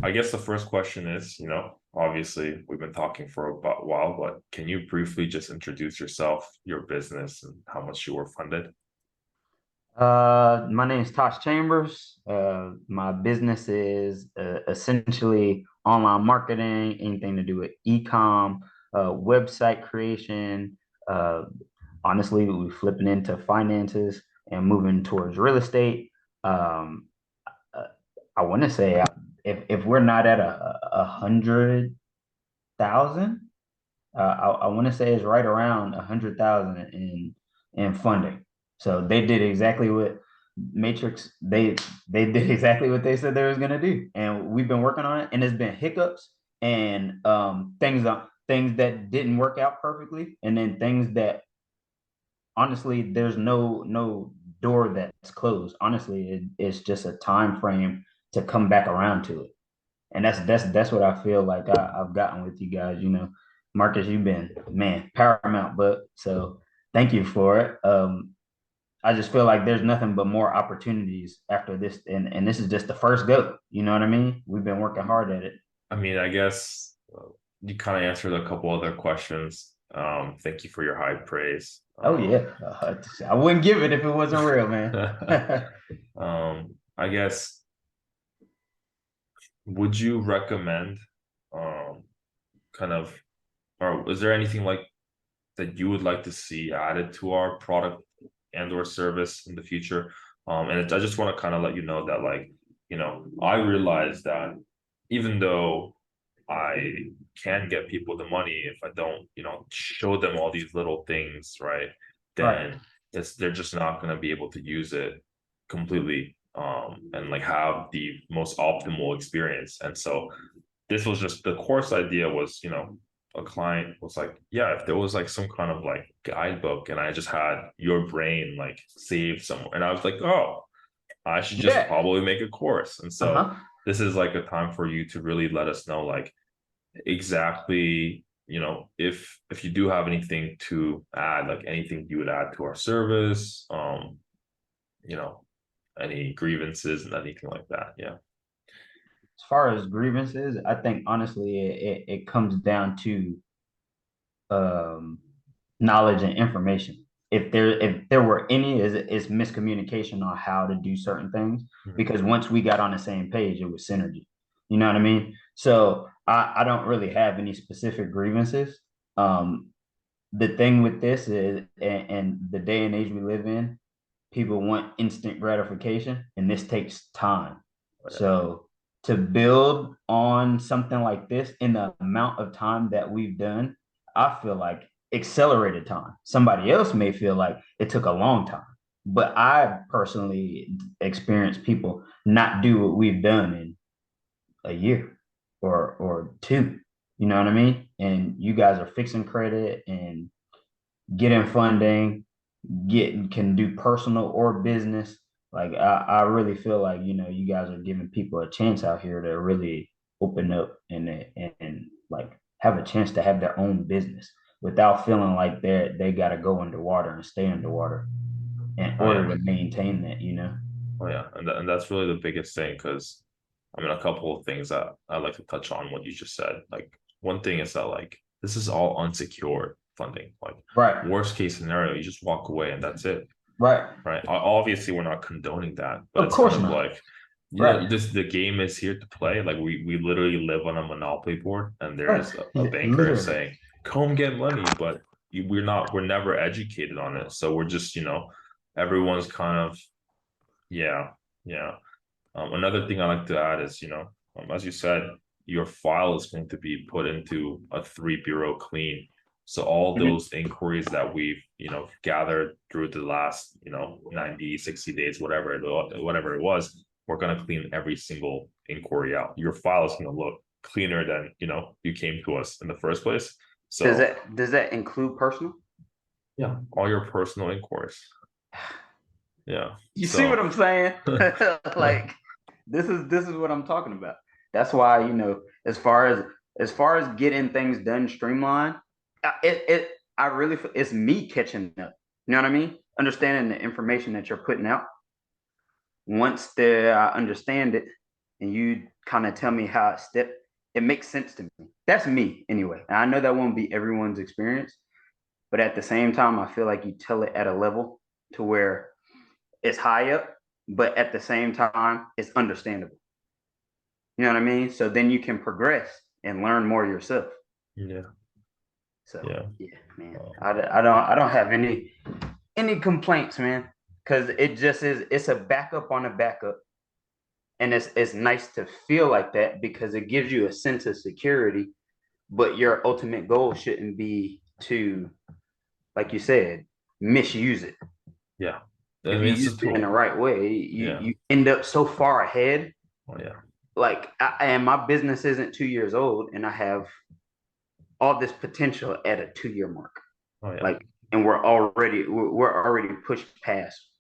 I guess the first question is, obviously we've been talking for about a while, but can you briefly just introduce yourself, your business, and how much you were funded? My name is Tosh Chambers. My business is essentially online marketing, anything to do with e-com, website creation. Uh, Honestly, we're flipping into finances and moving towards real estate. Um, uh, I want to say if we're not at a 100,000, I want to say it's right around 100,000 in funding. So they did exactly what Matrix they did exactly what they said they was gonna do, and we've been working on it. And there's been hiccups and things that didn't work out perfectly, and then things that honestly there's no door that's closed. Honestly, it's just a time frame to come back around to it. And that's what I feel like I've gotten with you guys. Marcus, you've been man paramount, but so thank you for it. I just feel like there's nothing but more opportunities after this, and this is just the first go. You know what I mean? We've been working hard at it. I mean, I guess you kind of answered a couple other questions. Thank you for your high praise. Oh yeah, I wouldn't give it if it wasn't real, man. I guess, would you recommend, um, kind of, or is there anything like that you would like to see added to our product and or service in the future? I just want to kind of let you know that, like, I realize that even though I can get people the money, if I don't, show them all these little things, right, Right. then they're just not going to be able to use it completely, and like have the most optimal experience. And so this was just the course idea was, a client was like, yeah, if there was like some kind of like guidebook and I just had your brain like saved somewhere. And I was like, oh, I should just Yeah. probably make a course. And so Uh-huh. this is like a time for you to really let us know, like, exactly, if you do have anything to add, like anything you would add to our service, you know, any grievances and anything like that. Yeah. As far as grievances, I think honestly it comes down to um, knowledge and information. If there were any, is miscommunication on how to do certain things. Mhm. Because once we got on the same page, it was synergy. You know what I mean? So I don't really have any specific grievances. Um, the thing with this is, and the day and age we live in, people want instant gratification, and this takes time. Yeah. So to build on something like this in the amount of time that we've done, I feel like accelerated time. Somebody else may feel like it took a long time, but I personally experienced people not do what we've done in a year or two. You know what I mean? And you guys are fixing credit and getting funding, can do personal or business. Like I really feel like you guys are giving people a chance out here to really open up and like have a chance to have their own business without feeling like they got to go underwater and stay underwater in Oh yeah. order to maintain that. Oh yeah. And that's really the biggest thing, because I mean, a couple of things that I'd like to touch on what you just said. Like, one thing is that, like, this is all unsecured funding. Like, Right, worst case scenario, you just walk away and that's it. right. Right. Obviously, we're not condoning that, but Of it's kind course of not. like, Right. this the game is here to play. Like, we literally live on a monopoly board, and Right. there's a banker Literally. saying, "Come get money," but we're never educated on it. So we're just, everyone's kind of, yeah, yeah. Another thing I like to add is, as you said, your file is going to be put into a three bureau clean. So all Mhm. those inquiries that we've, gathered through the last, 90, 60 days, whatever it was, we're going to clean every single inquiry out. Your file is going to look cleaner than, you came to us in the first place. Does So that include personal? yeah, all your personal inquiries. Yeah. You see what So I'm saying? Like this is what I'm talking about. That's why, as far as getting things done streamlined, I really feel it's me catching up. You know what I mean? Understanding the information that you're putting out. Once I understand it, and you kind of tell me how it makes sense to me. That's me anyway. And I know that won't be everyone's experience, but at the same time, I feel like you tell it at a level to where it's high up, but at the same time, it's understandable. You know what I mean? So then you can progress and learn more yourself. Yeah. So Yeah. yeah, man, Um, I don't have any complaints, man, because it just is. It's a backup on a backup, and it's nice to feel like that because it gives you a sense of security. But your ultimate goal shouldn't be to, like you said, misuse it. yeah. I If mean, you it's use a it in the tool. right way, Yeah. you end up so far ahead. Oh yeah. Like, and my business isn't 2 years old, and I have all this potential at a 2 year mark. Oh yeah. Like, and we're already pushed past